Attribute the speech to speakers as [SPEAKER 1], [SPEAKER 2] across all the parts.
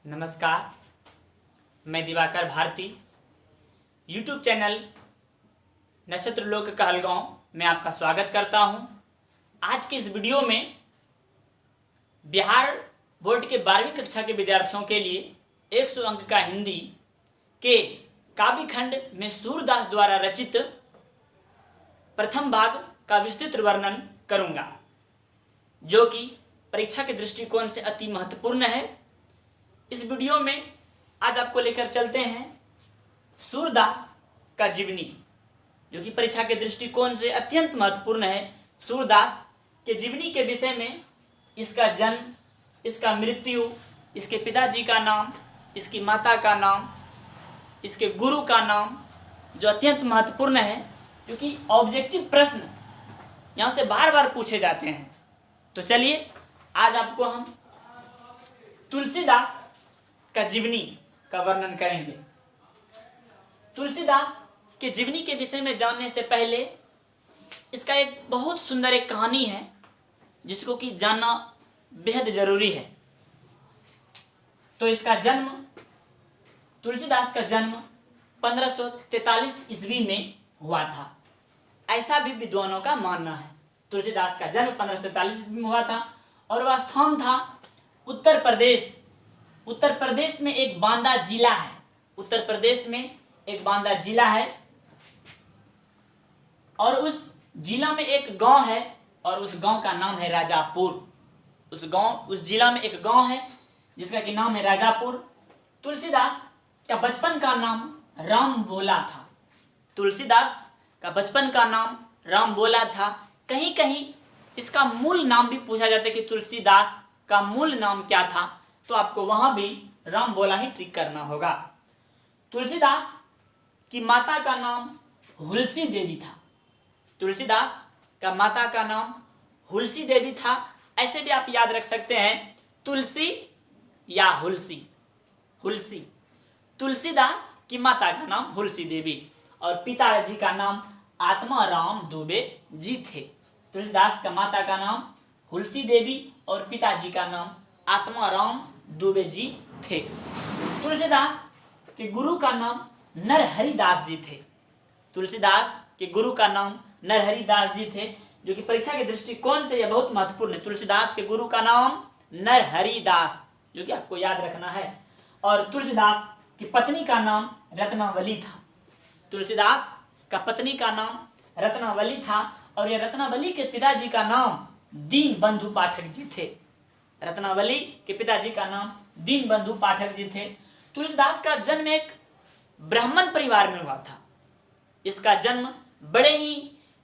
[SPEAKER 1] नमस्कार, मैं Diwakar Bharti YouTube channel नक्षत्र लोक कहलगांव में आपका स्वागत करता हूं। आज की इस वीडियो में बिहार बोर्ड के 12वीं कक्षा के विद्यार्थियों के लिए 100 अंक का हिंदी के काव्य खंड में सूरदास द्वारा रचित प्रथम भाग का विस्तृत वर्णन करूंगा, जो कि परीक्षा के दृष्टिकोण से अति महत्वपूर्ण है। इस वीडियो में आज आपको लेकर चलते हैं सूरदास का जीवनी, जो कि परीक्षा के दृष्टिकोण से अत्यंत महत्वपूर्ण है। सूरदास के जीवनी के विषय में इसका जन्म, इसका मृत्यु, इसके पिताजी का नाम, इसकी माता का नाम, इसके गुरु का नाम, जो अत्यंत महत्वपूर्ण है, क्योंकि ऑब्जेक्टिव प्रश्न यहाँ से बार बार पूछे जाते हैं। तो चलिए आज आपको हम तुलसीदास का जीवनी का वर्णन करेंगे। तुलसीदास के जीवनी के विषय में जानने से पहले इसका एक बहुत सुंदर एक कहानी है, जिसको कि जानना बेहद जरूरी है। तो इसका जन्म, तुलसीदास का जन्म 1543 ईस्वी में हुआ था, ऐसा भी विद्वानों का मानना है। तुलसीदास का जन्म 1543 ईस्वी में हुआ था और वह स्थान था उत्तर प्रदेश। उत्तर प्रदेश में एक बांदा जिला है। उत्तर प्रदेश में एक बांदा जिला है और उस जिला में एक गांव है और उस गांव का नाम है राजापुर। उस जिला में एक गांव है जिसका कि नाम है राजापुर। तुलसीदास का बचपन का नाम राम बोला था। तुलसीदास का बचपन का नाम राम बोला था। कहीं कहीं इसका मूल नाम भी पूछा जाता है कि तुलसीदास का मूल नाम क्या था, तो आपको वहां भी राम बोला ही ट्रिक करना होगा। तुलसीदास की माता का नाम हुलसी देवी था। तुलसीदास का माता का नाम हुलसी देवी था। ऐसे भी आप याद रख सकते हैं, तुलसी या हुलसी। हुलसी, तुलसीदास की माता का नाम हुलसी देवी और पिताजी का नाम आत्माराम दुबे जी थे। तुलसीदास का माता का नाम हुलसी देवी और पिताजी का नाम आत्माराम दुबे जी थे। तुलसीदास के गुरु का नाम नरहरिदास जी थे। तुलसीदास के गुरु का नाम नरहरिदास जी थे, जो कि परीक्षा के दृष्टिकोण से यह बहुत महत्वपूर्ण है। तुलसीदास के गुरु का नाम नरहरिदास, जो कि आपको याद रखना है। और तुलसीदास की पत्नी का नाम रत्नावली था। तुलसीदास का पत्नी का नाम रत्नावली था और यह रत्नावली के पिताजी का नाम दीन बंधु पाठक जी थे। रत्नावली के पिताजी का नाम दीन बंधु पाठक जी थे। तुलसीदास का जन्म एक ब्राह्मण परिवार में हुआ था। इसका जन्म बड़े ही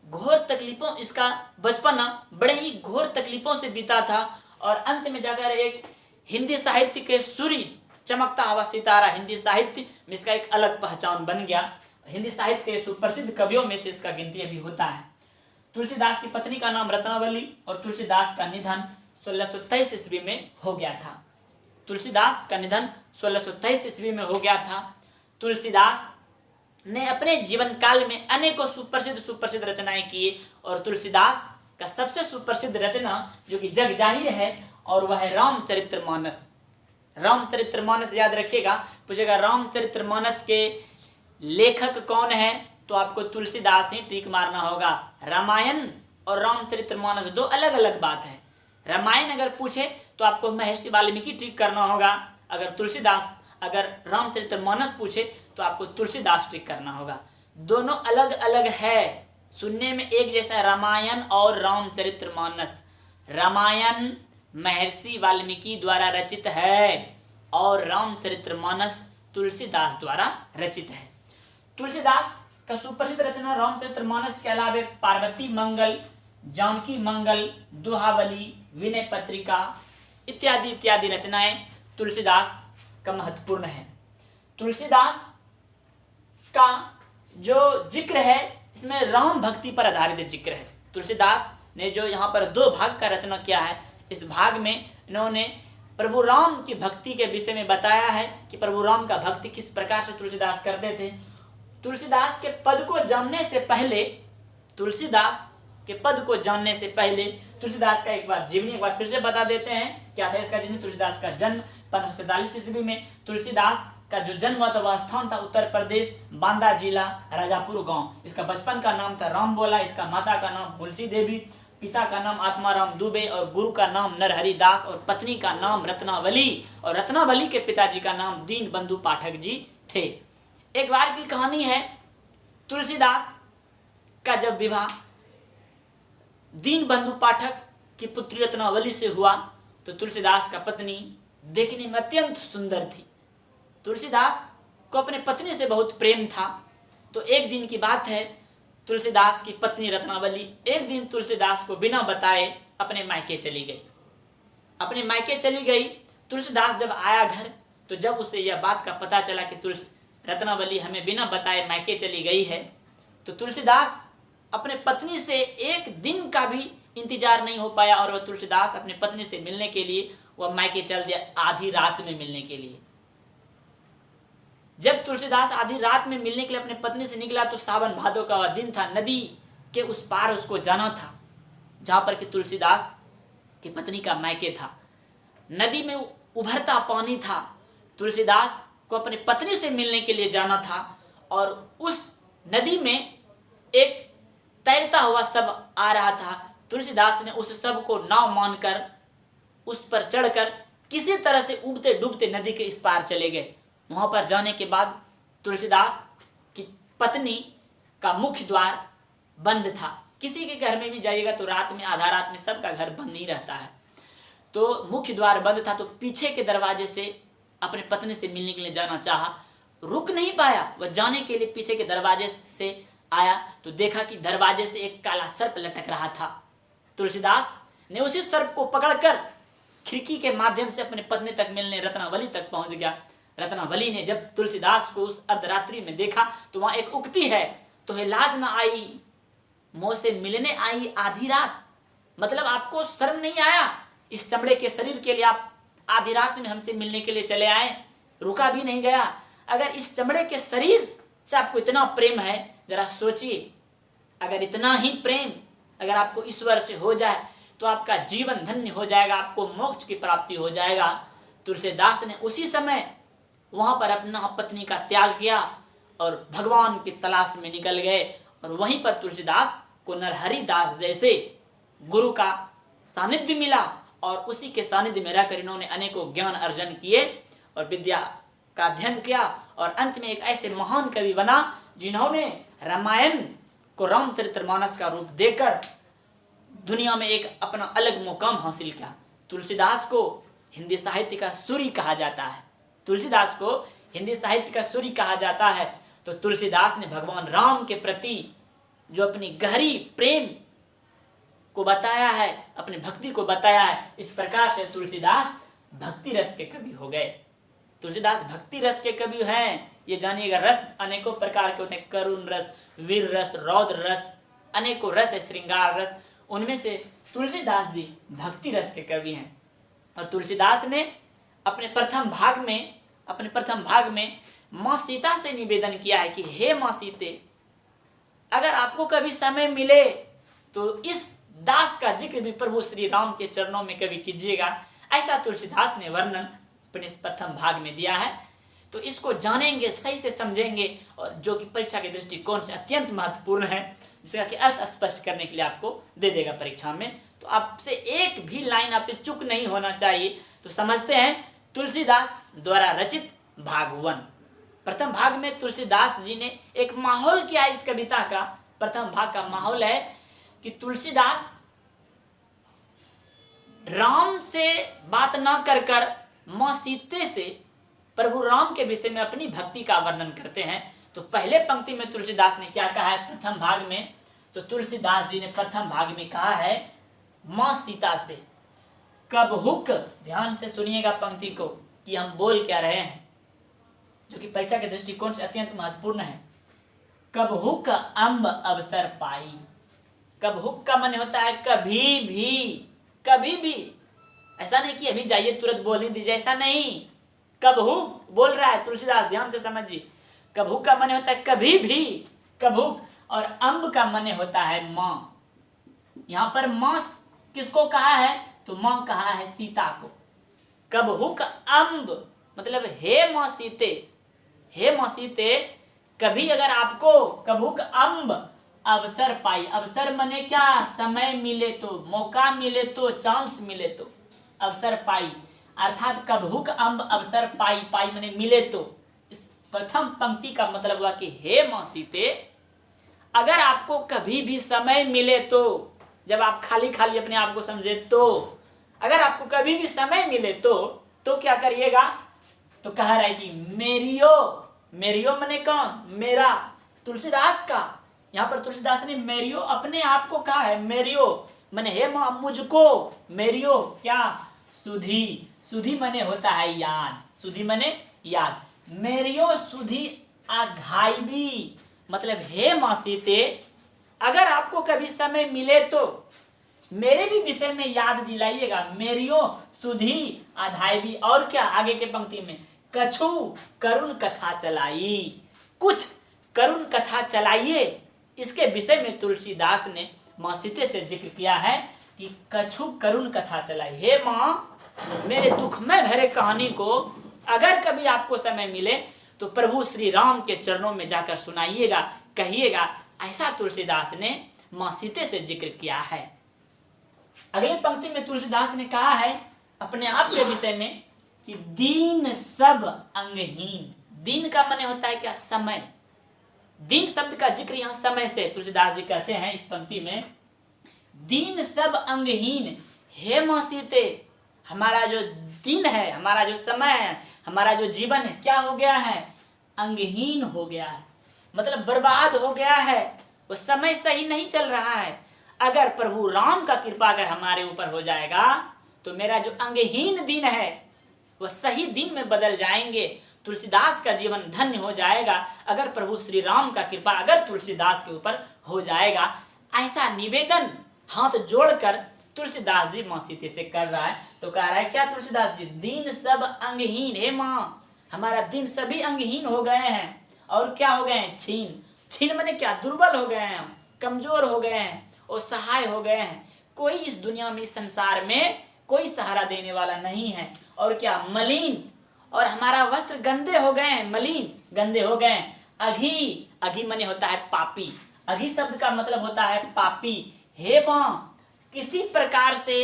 [SPEAKER 1] घोर तकलीफों, इसका बचपन बड़े ही घोर तकलीफों से बीता था और अंत में जाकर एक हिंदी साहित्य के सूर्य, चमकता हुआ सितारा, हिंदी साहित्य में इसका एक अलग पहचान बन गया। हिंदी साहित्य के सुप्रसिद्ध कवियों में से इसका गिनती अभी होता है। तुलसीदास की पत्नी का नाम रत्नावली और तुलसीदास का निधन 1623 ईस्वी में हो गया था। तुलसीदास का निधन 1623 ईस्वी में हो गया था। तुलसीदास ने अपने जीवन काल में अनेकों सुप्रसिद्ध रचनाएं की और तुलसीदास का सबसे सुप्रसिद्ध रचना, जो कि जग जाहिर है, और वह है रामचरितमानस। रामचरितमानस याद रखिएगा, पूछेगा रामचरितमानस के लेखक कौन है, तो आपको तुलसीदास ही टिक मारना होगा। रामायण और रामचरितमानस दो अलग अलग बात है। रामायण अगर पूछे तो आपको महर्षि वाल्मीकि ट्रिक करना होगा। अगर रामचरितमानस पूछे तो आपको तुलसीदास ट्रिक करना होगा। दोनों अलग अलग है, सुनने में एक जैसा। रामायण और रामचरितमानस, रामायण महर्षि वाल्मीकि द्वारा रचित है और रामचरितमानस तुलसीदास द्वारा रचित है। तुलसीदास का सुप्रसिद्ध रचना रामचरितमानस के अलावा पार्वती मंगल, जानकी मंगल, दोहावली, विनय पत्रिका इत्यादि इत्यादि रचनाएं तुलसीदास का महत्वपूर्ण है। तुलसीदास का जो जिक्र है, इसमें राम भक्ति पर आधारित जिक्र है। तुलसीदास ने जो यहाँ पर दो भाग का रचना किया है, इस भाग में इन्होंने प्रभु राम की भक्ति के विषय में बताया है कि प्रभु राम का भक्ति किस प्रकार से तुलसीदास करते थे। तुलसीदास के पद को जानने से पहले तुलसीदास का एक बार जीवनी एक बार फिर से बता देते हैं, क्या था इसका जीवनी। तुलसीदास का जन्म 1543 ईस्वी में। तुलसीदास का जो जन्म हुआ था वह स्थान था उत्तर प्रदेश, बांदा जिला, राजापुर गांव। इसका बचपन का नाम था राम बोला, इसका माता का नाम तुलसी देवी, पिता का नाम आत्माराम दुबे और गुरु का नाम नरहरि दास और पत्नी का नाम रत्नावली, और रत्नावली के पिताजी का नाम दीन बंधु पाठक जी थे। एक बार की कहानी है, तुलसीदास का जब विवाह दीन बंधु पाठक की पुत्री रत्नावली से हुआ तो तुलसीदास का पत्नी देखने में अत्यंत सुंदर थी। तुलसीदास को अपने पत्नी से बहुत प्रेम था। तो एक दिन की बात है, तुलसीदास की पत्नी रत्नावली एक दिन तुलसीदास को बिना बताए अपने मायके चली गई। अपने मायके चली गई। तुलसीदास जब आया घर तो जब उसे यह बात का पता चला कि रत्नावली हमें बिना बताए मायके चली गई है, तो तुलसीदास अपने पत्नी से एक दिन का भी इंतजार नहीं हो पाया और वह तुलसीदास अपने पत्नी से मिलने के लिए वह मायके चल दिया, आधी रात में मिलने के लिए। जब तुलसीदास आधी रात में मिलने के लिए अपने पत्नी से निकला तो सावन भादो का वह दिन था, नदी के उस पार उसको जाना था जहां पर कि तुलसीदास की पत्नी का मायके था। नदी में उभरता पानी था, तुलसीदास को अपनी पत्नी से मिलने के लिए जाना था और उस नदी में एक तैरता हुआ शव आ रहा था। तुलसीदास ने उस शव को नाव मानकर उस पर चढ़कर किसी तरह से उबते डूबते नदी के इस पार चले गए। वहां पर जाने के बाद तुलसीदास की पत्नी का मुख्य द्वार बंद था। किसी के घर में भी जाइएगा तो रात में, आधा रात में सबका घर बंद ही रहता है। तो मुख्य द्वार बंद था, तो पीछे के दरवाजे से अपने पत्नी से मिलने के लिए जाना चाहा, रुक नहीं पाया। वह जाने के लिए पीछे के दरवाजे से आया तो देखा कि दरवाजे से एक काला सर्प लटक रहा था। तुलसीदास ने उसी सर्प को पकड़कर खिड़की के माध्यम से अपने पत्नी तक मिलने रत्नावली तक पहुंच गया। रत्नावली ने जब तुलसीदास को उस अर्धरात्रि में देखा तो वहां एक उक्ति है, तो है लाज न आई मोह से मिलने आई आधी रात। मतलब आपको शर्म नहीं आया, इस चमड़े के शरीर के लिए आप आधी रात में हमसे मिलने के लिए चले आए, रुका भी नहीं गया। अगर इस चमड़े के शरीर से आपको इतना प्रेम है, जरा सोचिए, अगर इतना ही प्रेम अगर आपको ईश्वर से हो जाए तो आपका जीवन धन्य हो जाएगा, आपको मोक्ष की प्राप्ति हो जाएगा। तुलसीदास ने उसी समय वहां पर अपना पत्नी का त्याग किया और भगवान की तलाश में निकल गए और वहीं पर तुलसीदास को नरहरि दास जैसे गुरु का सानिध्य मिला और उसी के सानिध्य में रहकर इन्होंने अनेकों ज्ञान अर्जन किए और विद्या का अध्ययन किया और अंत में एक ऐसे महान कवि बना जिन्होंने रामायण को रामचरितमानस का रूप देकर दुनिया में एक अपना अलग मुकाम हासिल किया। तुलसीदास को हिंदी साहित्य का सूर्य कहा जाता है। तुलसीदास को हिंदी साहित्य का सूर्य कहा जाता है। तो तुलसीदास ने भगवान राम के प्रति जो अपनी गहरी प्रेम को बताया है, अपनी भक्ति को बताया है, इस प्रकार से तुलसीदास भक्ति रस के कवि हो गए। तुलसीदास भक्ति रस के कवि हैं, ये जानिएगा। रस अनेकों प्रकार के होते हैं, करुण रस, वीर रस, रौद्र रस, अनेकों रस है, श्रृंगार रस। उनमें से तुलसीदास जी भक्ति रस के कवि हैं। और तुलसीदास ने अपने प्रथम भाग में माँ सीता से निवेदन किया है कि हे माँ सीते, अगर आपको कभी समय मिले तो इस दास का जिक्र भी प्रभु श्री राम के चरणों में कभी कीजिएगा। ऐसा तुलसीदास ने वर्णन अपने इस प्रथम भाग में दिया है। तो इसको जानेंगे, सही से समझेंगे, और जो कि परीक्षा के दृष्टिकोण से अत्यंत महत्वपूर्ण है, जिसका कि अर्थ स्पष्ट करने के लिए आपको दे देगा परीक्षा में। तो आपसे एक भी लाइन आपसे चुक नहीं होना चाहिए। तो समझते हैं तुलसीदास द्वारा रचित भाग 1। प्रथम भाग में तुलसीदास जी ने एक माहौल किया है इस कविता का। प्रथम भाग का माहौल है कि तुलसीदास राम से बात ना कर माँ सीते से प्रभु राम के विषय में अपनी भक्ति का वर्णन करते हैं। तो पहले पंक्ति में तुलसीदास ने क्या कहा है प्रथम भाग में? तो तुलसीदास जी ने प्रथम भाग में कहा है माँ सीता से कब हुक, ध्यान से सुनिएगा पंक्ति को कि हम बोल क्या रहे हैं, जो कि परीक्षा के दृष्टिकोण से अत्यंत महत्वपूर्ण है। कब हुक अम्ब अवसर पाई। कब हुक का मन होता है कभी भी, ऐसा नहीं कि अभी जाइए तुरंत बोल ही दीजिए, ऐसा नहीं। कब हुक बोल रहा है तुलसीदास, ध्यान से समझिए। कब हुक का मन होता है कभी भी, कब हुक, और अम्ब का मन होता है माँ। यहाँ पर माँ किसको कहा है? तो माँ कहा है सीता को। कबहुक अम्ब मतलब हे माँ सीते, हे माँ सीते, कभी अगर आपको कबहुक अम्ब अवसर पाई, अवसर मने क्या? समय मिले तो, मौका मिले तो, चांस मिले तो, अवसर पाई अर्थात कबहुक अम्ब अवसर पाई, पाई मने मिले तो। इस प्रथम पंक्ति का मतलब हुआ कि हे माँ सीते, अगर आपको कभी भी समय मिले तो, जब आप खाली खाली अपने आप को समझे तो, अगर आपको कभी भी समय मिले तो क्या करिएगा? तो कह रहा है कि मेरियो, मेरियो मने कौन? मेरा, तुलसीदास का। यहाँ पर तुलसीदास ने मेरियो अपने आप को कहा है। मेरियो मने हे माँ मुझको, मेरियो क्या? सुधी, सुधी मने होता है याद, सुधी मने याद। मेरियो सुधी आघाईबी मतलब हे माँ सीते, अगर आपको कभी समय मिले तो मेरे भी विषय में याद दिलाइएगा। मेरियो सुधी आधाई। और क्या आगे के पंक्ति में? कछु करुण कथा चलाई, कुछ करुण कथा चलाइए। इसके विषय में तुलसीदास ने माँ सीते से जिक्र किया है कि कछु करुण कथा चलाई। हे माँ, मेरे दुखमय भरे कहानी को अगर कभी आपको समय मिले तो प्रभु श्री राम के चरणों में जाकर सुनाइएगा, कहिएगा। ऐसा तुलसीदास ने माँ सीते से जिक्र किया है। अगले पंक्ति में तुलसीदास ने कहा है अपने आप के विषय में कि दीन सब अंगहीन। दीन का माने होता है क्या? समय। दीन शब्द का जिक्र यहाँ समय से तुलसीदास जी कहते हैं इस पंक्ति में, दीन सब अंगहीन। हे माँ सीते, हमारा जो दिन है, हमारा जो समय है, हमारा जो जीवन है, क्या हो गया है? अंगहीन हो गया है, मतलब बर्बाद हो गया है। वो समय सही नहीं चल रहा है। अगर प्रभु राम का कृपा अगर हमारे ऊपर हो जाएगा तो मेरा जो अंगहीन दिन है वो सही दिन में बदल जाएंगे। तुलसीदास का जीवन धन्य हो जाएगा अगर प्रभु श्री राम का कृपा अगर तुलसीदास के ऊपर हो जाएगा। ऐसा निवेदन हाथ जोड़कर तुलसीदास जी माँ सीते से कर रहा है। तो कह रहा है क्या तुलसीदास जी? दीन सब अंगहीन। हे माँ, हमारा दिन सभी अंगहीन हो गए हैं। और क्या हो गए हैं? छीन। छीन माने क्या? दुर्बल हो गए हैं, हम कमजोर हो गए हैं और सहाय हो गए हैं। कोई इस दुनिया में, इस संसार में कोई सहारा देने वाला नहीं है। और क्या? मलिन, और हमारा वस्त्र गंदे हो गए हैं, मलिन गंदे हो गए हैं। अघी, अघी माने होता है पापी। अघी शब्द का मतलब होता है पापी। हे माँ, किसी प्रकार से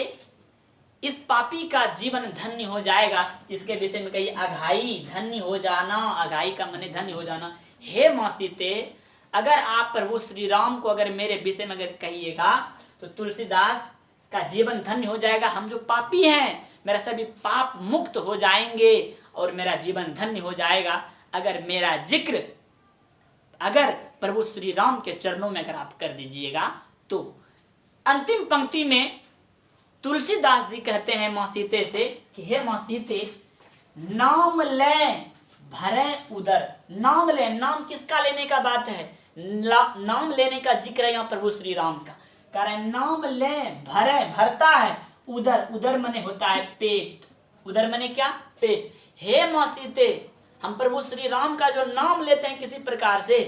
[SPEAKER 1] इस पापी का जीवन धन्य हो जाएगा। इसके विषय में कही अघाई, धन्य हो जाना। अघाई का माने धन्य हो जाना। हे माँ सीते, अगर आप प्रभु श्री राम को अगर मेरे विषय में अगर कहिएगा तो तुलसीदास का जीवन धन्य हो जाएगा। हम जो पापी हैं, मेरा सभी पाप मुक्त हो जाएंगे और मेरा जीवन धन्य हो जाएगा अगर मेरा जिक्र अगर प्रभु श्री राम के चरणों में अगर आप कर दीजिएगा तो। अंतिम पंक्ति में तुलसीदास जी कहते हैं माँ सीते से कि हे माँ सीते, नाम ले भरे उदर। नाम ले, नाम किसका लेने का बात है? नाम लेने का जिक्र है यहाँ प्रभु श्री राम का। कह रहे नाम ले भरे, भरता है उदर। उदर मने होता है पेट। उदर मने क्या? पेट। हे माँ सीते, हम प्रभु श्री राम का जो नाम लेते हैं किसी प्रकार से,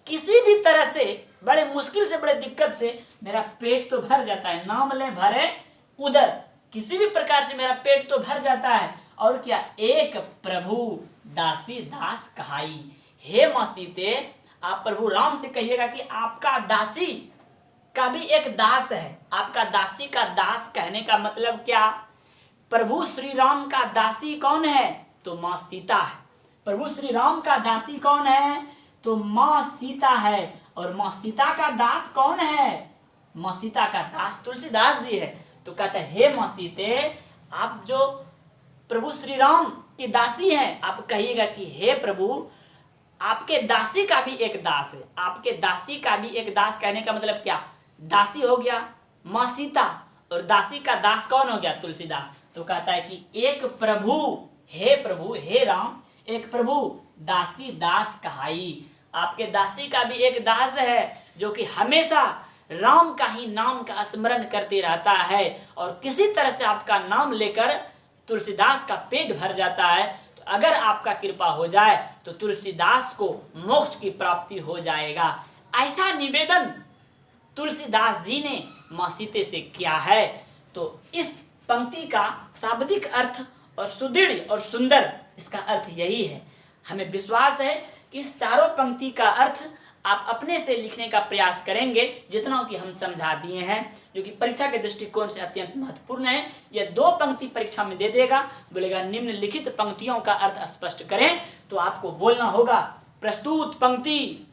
[SPEAKER 1] किसी भी तरह से, बड़े मुश्किल से, बड़े दिक्कत से मेरा पेट तो भर जाता है। नाम ले भरे उदर, किसी भी प्रकार से मेरा पेट तो भर जाता है। और क्या? एक प्रभु दासी दास कहाई। हे माँ सीते, आप प्रभु राम से कहिएगा कि आपका दासी का भी एक दास है। आपका दासी का दास कहने का मतलब क्या? प्रभु श्री राम का दासी कौन है? तो माँ सीता है। प्रभु श्री राम का दासी कौन है? तो माँ सीता है। और माँ सीता का दास कौन है? माँ सीता का दास तुलसीदास जी है। तो कहते हैं हे माँ सीते, आप जो प्रभु श्री राम की दासी हैं, आप कहिएगा कि हे प्रभु, आपके दासी का भी एक दास है। आपके दासी का भी एक दास कहने का मतलब क्या? दासी हो गया माँ सीता और दासी का दास कौन हो गया? तुलसीदास। तो कहता है कि एक प्रभु, हे राम, एक प्रभु दासी दास कहाई। आपके दासी का भी एक दास है जो कि हमेशा राम का ही नाम का स्मरण करते रहता है और किसी तरह से आपका नाम लेकर तुलसीदास का पेट भर जाता है। तो अगर आपका कृपा हो जाए तो तुलसीदास को मोक्ष की प्राप्ति हो जाएगा। ऐसा निवेदन तुलसीदास जी ने माँ सीते से किया है। तो इस पंक्ति का शाब्दिक अर्थ और सुदृढ़ और सुंदर इसका अर्थ यही है। हमें विश्वास है कि इस चारों पंक्ति का अर्थ आप अपने से लिखने का प्रयास करेंगे, जितना कि हम समझा दिए हैं, जो कि परीक्षा के दृष्टिकोण से अत्यंत महत्वपूर्ण है। यह 2 पंक्ति परीक्षा में दे देगा, बोलेगा निम्नलिखित पंक्तियों का अर्थ स्पष्ट करें, तो आपको बोलना होगा प्रस्तुत पंक्ति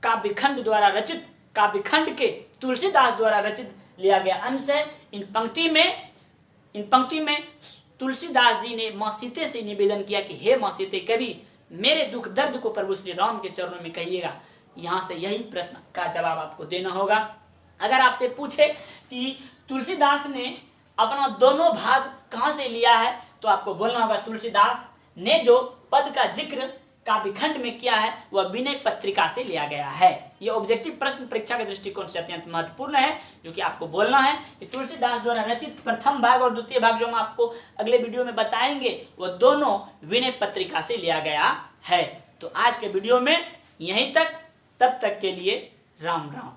[SPEAKER 1] काव्यखंड द्वारा रचित, काव्यखंड के तुलसीदास द्वारा रचित लिया गया अंश है। इन पंक्ति में तुलसीदास जी ने माँ सीते से निवेदन किया कि हे माँ सीते, कभी मेरे दुख दर्द को प्रभु श्री राम के चरणों में कहिएगा। यहाँ से यही प्रश्न का जवाब आपको देना होगा। अगर आपसे पूछे कि तुलसीदास ने अपना दोनों भाग कहाँ से लिया है, तो आपको बोलना होगा तुलसीदास ने जो पद का जिक्र काव्यखंड में किया है वह विनय पत्रिका से लिया गया है। यह ऑब्जेक्टिव प्रश्न परीक्षा के दृष्टिकोण से अत्यंत महत्वपूर्ण है, जो कि आपको बोलना है कि तुलसीदास द्वारा रचित प्रथम भाग और द्वितीय भाग जो हम आपको अगले वीडियो में बताएंगे वह दोनों विनय पत्रिका से लिया गया है। तो आज के वीडियो में यहीं तक, तब तक के लिए राम राम।